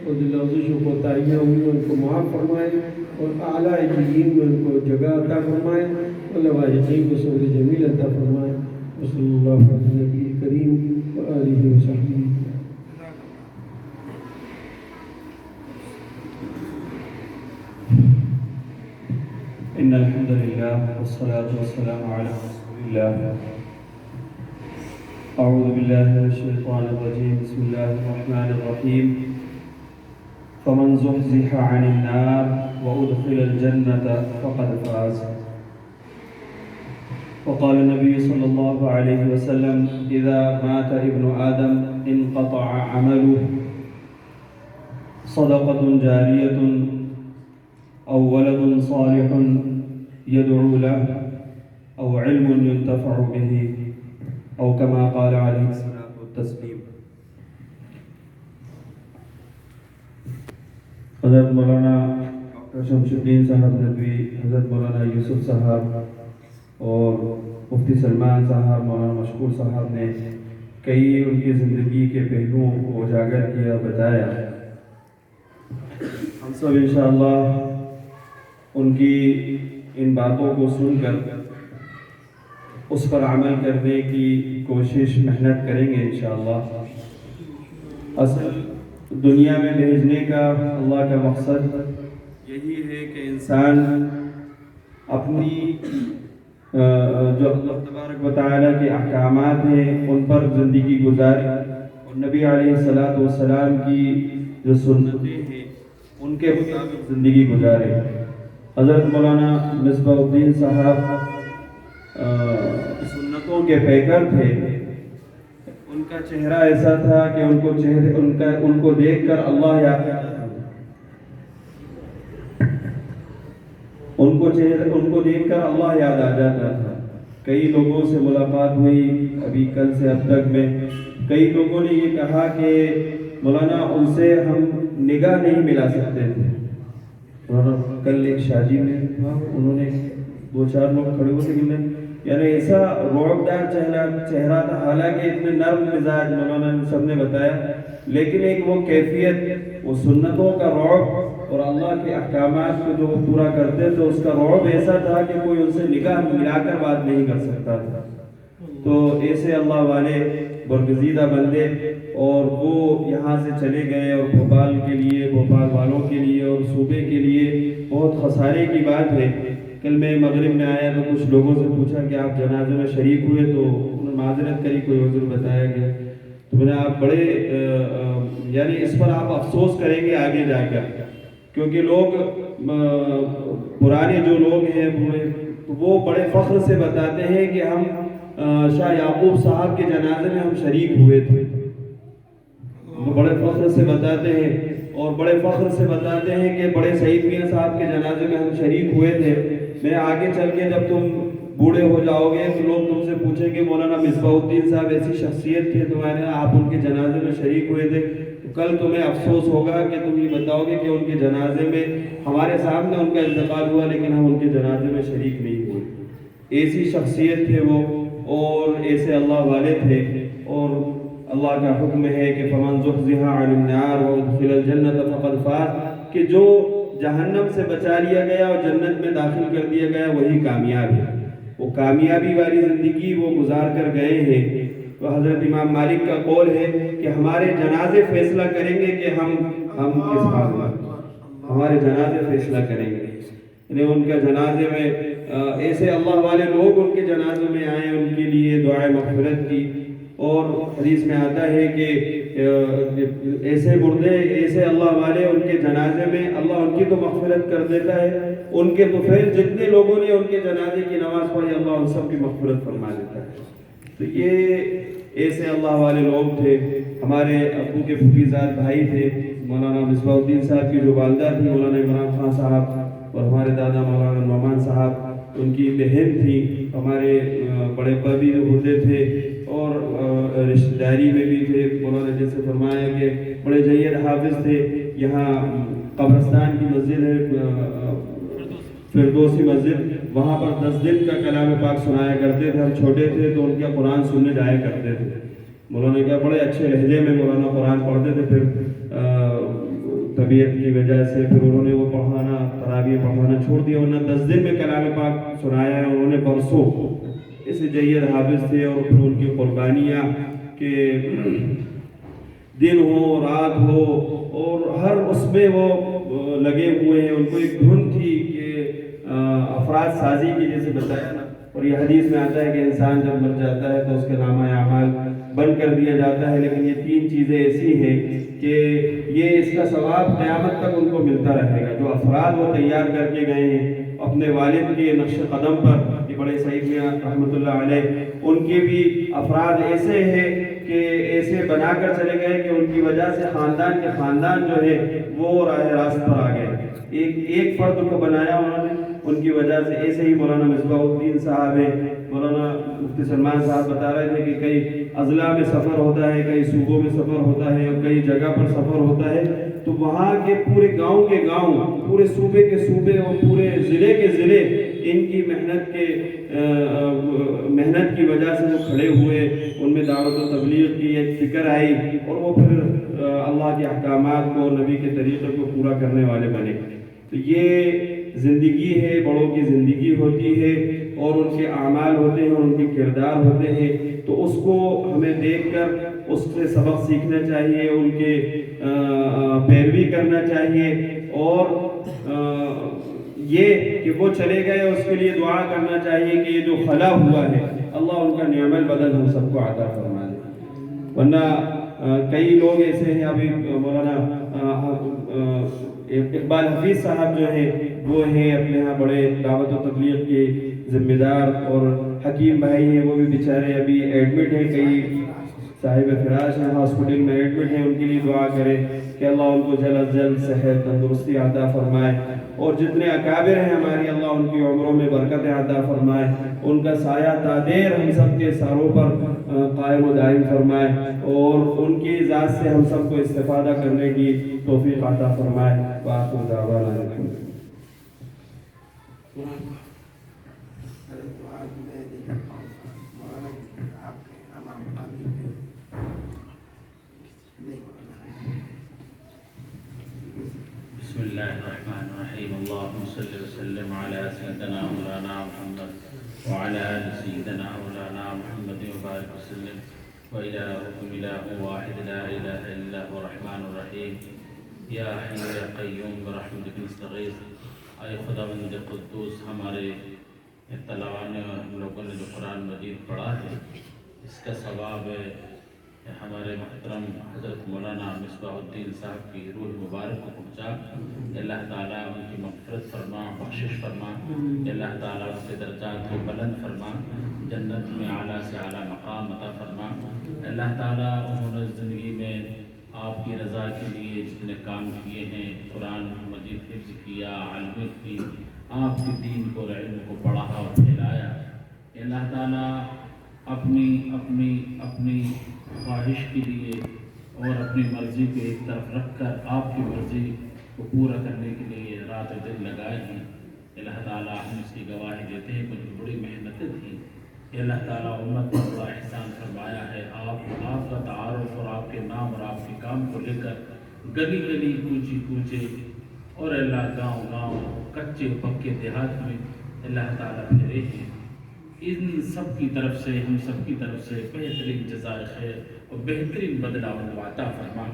اور جو لفظ و کوتاہیاں ہوئی ان کو معاف فرمائے اور اعلیٰ علیین میں ان کو جگہ عطا فرمائے، اللہ واحدین کو صبر جمیل عطا فرمائے۔ صلی اللہ علیہ نبی کریم و آلہ وصحبہ۔ إن الحمد لله والصلاة والسلام على رسول الله. أعوذ بالله من الشيطان الرجيم. بسم الله الرحمن الرحيم. فمن زحزح عن النار وأدخل الجنة فقد فاز. وقال النبي صلى الله عليه وسلم: إذا مات ابن آدم انقطع عمله صدقة جارية أو ولد صالح يدعو له أو علم ينتفع به أو كما قال عليه الصلاة والتسليم. حضرت مولانا ڈاکٹر شمس الدین صاحب ندوی، حضرت مولانا یوسف صاحب اور مفتی سلمان صاحب، مولانا مشکور صاحب نے کئی ان کی زندگی کے پہلوؤں کو اجاگر کیا، بتایا. ہم سب انشاءاللہ ان کی ان باتوں کو سن کر اس پر عمل کرنے کی کوشش، محنت کریں گے انشاءاللہ. اصل دنیا میں بھیجنے کا اللہ کا مقصد یہی ہے کہ انسان اپنی جو اللہ تبارک و تعالیٰ کے احکامات ہیں ان پر زندگی گزارے اور نبی علیہ الصلاۃ والسلام کی جو سنتیں ہیں ان کے مطابق زندگی گزارے. حضرت مولانا مصباح الدین صاحب سنتوں کے پیکر تھے. ان کا چہرہ ایسا تھا کہ ان کو دیکھ کر اللہ یاد آتا تھا. ان کو دیکھ کر اللہ یاد آ جاتا تھا. کئی لوگوں سے ملاقات ہوئی ابھی کل سے اب تک میں. کئی لوگوں نے یہ کہا کہ مولانا ان سے ہم نگاہ نہیں ملا سکتے تھے. کل ایک شادی میں انہوں نے 2-4 لوگ کھڑے ہوئے تھے، یعنی ایسا رعبدار چہرہ تھا، حالانکہ اتنے نرم مزاج مولانا نے سب نے بتایا، لیکن ایک وہ کیفیت، وہ سنتوں کا رعب اور اللہ کے احکامات کو جو وہ پورا کرتے تھے اس کا رعب ایسا تھا کہ کوئی ان سے نگاہ ملا کر بات نہیں کر سکتا تھا. تو ایسے اللہ والے برگزیدہ بندے، اور وہ یہاں سے چلے گئے، اور بھوپال کے لیے، بھوپال والوں کے لیے اور صوبے کے لیے بہت خسارے کی بات ہے. کل میں مغرب میں آیا تو کچھ لوگوں سے پوچھا کہ آپ جنازے میں شریک ہوئے، تو انہوں نے معذرت کری، کوئی عذر بتایا گیا. تو میں نے آپ بڑے یعنی اس پر آپ افسوس کریں گے آگے جا کر، کیونکہ لوگ پرانے جو لوگ ہیں وہ بڑے فخر سے بتاتے ہیں کہ ہم شاہ یعقوب صاحب کے جنازے میں ہم شریک ہوئے تھے. وہ بڑے فخر سے بتاتے ہیں، اور بڑے فخر سے بتاتے ہیں کہ بڑے سعید میاں صاحب کے جنازے میں ہم شریک ہوئے تھے. میں آگے چل کے جب تم بوڑھے ہو جاؤ گے تو لوگ تم سے پوچھیں گے مولانا مصباح الدین صاحب ایسی شخصیت تھے تمہارے، آپ ان کے جنازے میں شریک ہوئے تھے. کل تمہیں افسوس ہوگا کہ تم یہ بتاؤ گے کہ ان کے جنازے میں ہمارے سامنے ان کا انتقال ہوا لیکن ہم ان کے جنازے میں شریک نہیں ہوئے. ایسی شخصیت تھے وہ، اور ایسے اللہ والے تھے. اور اللہ کا حکم ہے کہ فمن زحزح عن النار وادخل الجنة فقد فاز، کہ جو جہنم سے بچا لیا گیا اور جنت میں داخل کر دیا گیا وہی کامیاب ہے. وہ کامیابی والی زندگی وہ گزار کر گئے ہیں. تو حضرت امام مالک کا قول ہے کہ ہمارے جنازے فیصلہ کریں گے کہ ہم کس حال میں، ہمارے جنازے فیصلہ کریں گے. یعنی ان کے جنازے میں ایسے اللہ والے لوگ ان کے جنازے میں آئے، ان کے لیے دعائے مغفرت کی. اور حدیث میں آتا ہے کہ ایسے مردے، ایسے اللہ والے ان کے جنازے میں اللہ ان کی تو مغفرت کر دیتا ہے، ان کے تو پھر جتنے لوگوں نے ان کے جنازے کی نماز پڑھی اللہ ان سب کی مغفرت فرما دیتا ہے. تو یہ ایسے اللہ والے لوگ تھے. ہمارے ابو کے پھوپھیزاد بھائی تھے. مولانا مصباح الدین صاحب کی جو والدہ تھی مولانا عمران خان صاحب، اور ہمارے دادا مولانا نعمان صاحب ان کی بہن تھی. ہمارے بڑے ابا بھی ہوتے تھے اور رشتہ داری میں بھی تھے. مولانا جیسے فرمایا کہ بڑے جید حافظ تھے. یہاں قبرستان کی مسجد ہے فردوسی مسجد، وہاں پر 10 دن کا کلام پاک سنایا کرتے تھے. ہم چھوٹے تھے تو ان کا قرآن سننے جایا کرتے تھے. مولانا کیا بڑے اچھے لہجے میں مولانا قرآن پڑھتے تھے. پھر طبیعت کی وجہ سے پھر انہوں نے وہ پڑھانا، تراویح پڑھانا چھوڑ دیا، ورنہ 10 دن میں کلام پاک سنایا ہے انہوں نے برسوں. ایسے جید حافظ تھے. اور پھر ان کی قربانیاں کہ دن ہو رات ہو اور ہر اس میں وہ لگے ہوئے ہیں. ان کو ایک دھن تھی کہ افراد سازی کی جیسے بتایا نا، اور یہ حدیث میں آتا ہے کہ انسان جب مر جاتا ہے تو اس کے نامہ اعمال بند کر دیا جاتا ہے، لیکن یہ 3 چیزیں ایسی ہیں کہ یہ اس کا ثواب قیامت تک ان کو ملتا رہے گا۔ جو افراد وہ تیار کر کے گئے ہیں اپنے والد کے نقش قدم پر، یہ بڑے سعید میاں رحمۃ اللہ علیہ، ان کے بھی افراد ایسے ہیں کہ ایسے بنا کر چلے گئے کہ ان کی وجہ سے خاندان کے خاندان جو ہے وہ راہ راست پر آ گئے۔ ایک فرد کو بنایا انہوں نے، ان کی وجہ سے ایسے ہی مولانا مصباح الدین صاحب ہیں، مولانا مفتی سلمان صاحب بتا رہے تھے کہ کئی اضلاع میں سفر ہوتا ہے، کئی صوبوں میں سفر ہوتا ہے، اور کئی جگہ پر سفر ہوتا ہے، تو وہاں کے پورے گاؤں کے گاؤں، پورے صوبے کے صوبے اور پورے ضلع کے ضلع ان کی محنت کی وجہ سے وہ کھڑے ہوئے، ان میں دعوت و تبلیغ کی ایک فکر آئی، اور وہ پھر اللہ کے احکامات کو، نبی کے طریقے کو پورا کرنے والے بنے۔ تو یہ زندگی ہے، بڑوں کی زندگی ہوتی ہے، اور ان کے اعمال ہوتے ہیں، اور ان کے کردار ہوتے ہیں، تو اس کو ہمیں دیکھ کر اس سے سبق سیکھنا چاہیے، ان کے پیروی کرنا چاہیے، اور یہ کہ وہ چلے گئے اس کے لیے دعا کرنا چاہیے کہ یہ جو خلا ہوا ہے اللہ ان کا نعم البدل ہم سب کو عطا فرما دے۔ ورنہ کئی لوگ ایسے ہیں، ابھی مولانا اقبال حفیظ صاحب جو ہیں وہ ہیں اپنے ہاں بڑے دعوت و تبلیغ کے ذمہ دار، اور حکیم بھائی ہیں، وہ بھی بیچارے ابھی ایڈمٹ ہیں، کئی صاحب فراش ہیں، ہاسپٹل میں ایڈمٹ ہیں، ان کے لیے دعا کریں کہ اللہ ان کو جلد از جلد صحت تندرستی عطا فرمائے، اور جتنے اکابر ہیں ہماری اللہ ان کی عمروں میں برکت عطا فرمائے، ان کا سایہ تادیر ہم سب کے سروں پر قائم و دائم فرمائے، اور ان کی ذات سے ہم سب کو استفادہ کرنے کی توفیق عطا فرمائے۔ وآخر دعوانا الحمد للہ۔ بسم اللہ الرحمن الرحیم، اللہم صلی وسلم علی سیدنا مولانا محمد وعلی آل سیدنا مولانا محمد وبارک وسلم، وإلہکم الہ واحد لا الہ الا هو الرحمن الرحیم، یا حی یا قیوم برحمتک نستغیث۔ اے خداوند قدوس، ہمارے طلباء نے اور ہم لوگوں نے جو قرآن مجید پڑھا ہے، اس کا ثواب ہے ہمارے محترم حضرت مولانا مصباح الدین صاحب کی روح مبارک کو پہنچا۔ اللہ تعالیٰ ان کی مغفرت فرما، بخشش فرما، اللہ تعالیٰ ان کے درجات کو بلند فرما، جنت میں اعلیٰ سے اعلیٰ مقام عطا فرما۔ اللہ تعالیٰ انہوں نے زندگی میں آپ کی رضا کے لیے جتنے کام کیے ہیں، قرآن مجید حفظ کیا، علم کی، آپ کے دین کو اور علم کو پڑھا اور پھیلایا، اللہ تعالیٰ اپنی خواہش کے لیے اور اپنی مرضی کو ایک طرف رکھ کر آپ کی مرضی کو پورا کرنے کے لیے رات و دن لگائے ہیں۔ اللہ تعالیٰ ہم اس کی گواہی دیتے ہیں کہ ان کی بڑی محنتیں تھیں۔ اللہ تعالیٰ امت پر بڑا احسان فرمایا ہے، آپ کا تعارف اور آپ کے نام اور آپ کے کام کو لے کر گلی گلی، کوچے کوچے، اور اللہ گاؤں گاؤں، کچے پکے دیہات میں اللہ تعالیٰ پھیرے ہیں۔ ان سب کی طرف سے، ہم سب کی طرف سے بہترین جزائے خیر اور بہترین بدلہ ان کو عطا فرما۔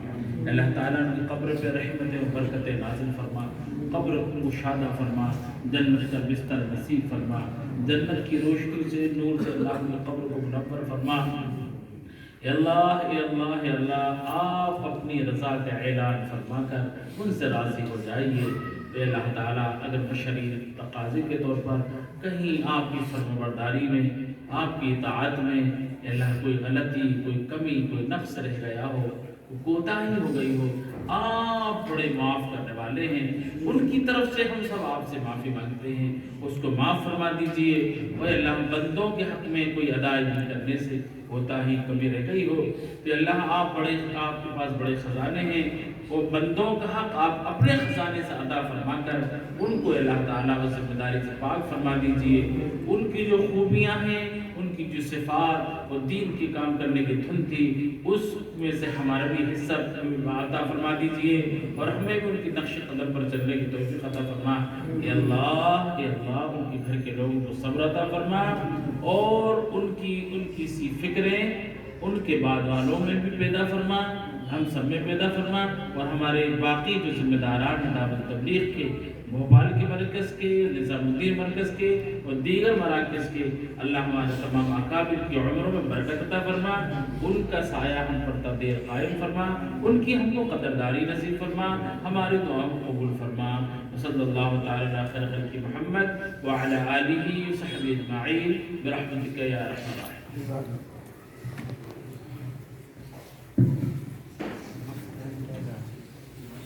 اللہ تعالیٰ ان کی قبر پہ رحمتیں و برکتیں نازل فرما، قبر کو شادہ فرما، جنت کا بستر نصیب فرما، جنت کی روشنی سے، نور سے اللہ کی قبر کو منور فرما۔ اے اللہ، اے اللہ، اے اللہ، آپ اپنی رضا کا اعلان فرما کر ان سے راضی ہو جائیے۔ اے اللہ تعالیٰ، اگر بشری تقاضے کے طور پر کہیں آپ کی فرمانبرداری میں، آپ کی اطاعت میں اے اللہ کوئی غلطی، کوئی کمی، کوئی نقص رہ گیا ہو، کوئی کوتاہی ہو گئی ہو، آپ بڑے معاف کرنے والے ہیں، ان کی طرف سے ہم سب آپ سے معافی مانگتے ہیں، اس کو معاف فرما دیجئے۔ اے اللہ، بندوں کے حق میں کوئی ادائیگی کرنے سے کوتاہی کمی رہ گئی ہو تو اللہ آپ کے پاس بڑے خزانے ہیں، وہ بندوں کا حق آپ اپنے خزانے سے ادا فرما کر ان کو اللہ تعالیٰ و ذمہ داری سے پاک فرما دیجئے۔ ان کی جو خوبیاں ہیں، ان کی جو صفات اور دین کی کام کرنے کی دھن تھی، اس میں سے ہمارا بھی حصہ عطا فرما دیجئے، اور ہمیں بھی ان کی نقش قدم پر چلنے کی توفیق عطا فرما۔ اے اللہ، اے اللہ، ان کے گھر کے لوگوں کو صبر عطا فرما، اور ان کی سی فکریں ان کے بعد والوں میں بھی پیدا فرما، ہم سب میں پیدا فرما، اور ہمارے باقی جو ذمہ داران ہیں دعوت تبلیغ کے، بھوپال کے مرکز کے، نظام الدین مرکز کے اور دیگر مراکز کے، اللہ ہمارے تمام اکابر کی عمروں میں برکت عطا فرما، ان کا سایہ ہم پر تا دیر قائم فرما، ان کی ہم کو قدرداری نصیب فرما، ہماری دعاؤں کو قبول فرما۔ صلی اللہ تعالی علی خیر خلق محمد وعلی آلہ وصحبہ اجمعین برحمتک یا ارحم الراحمین۔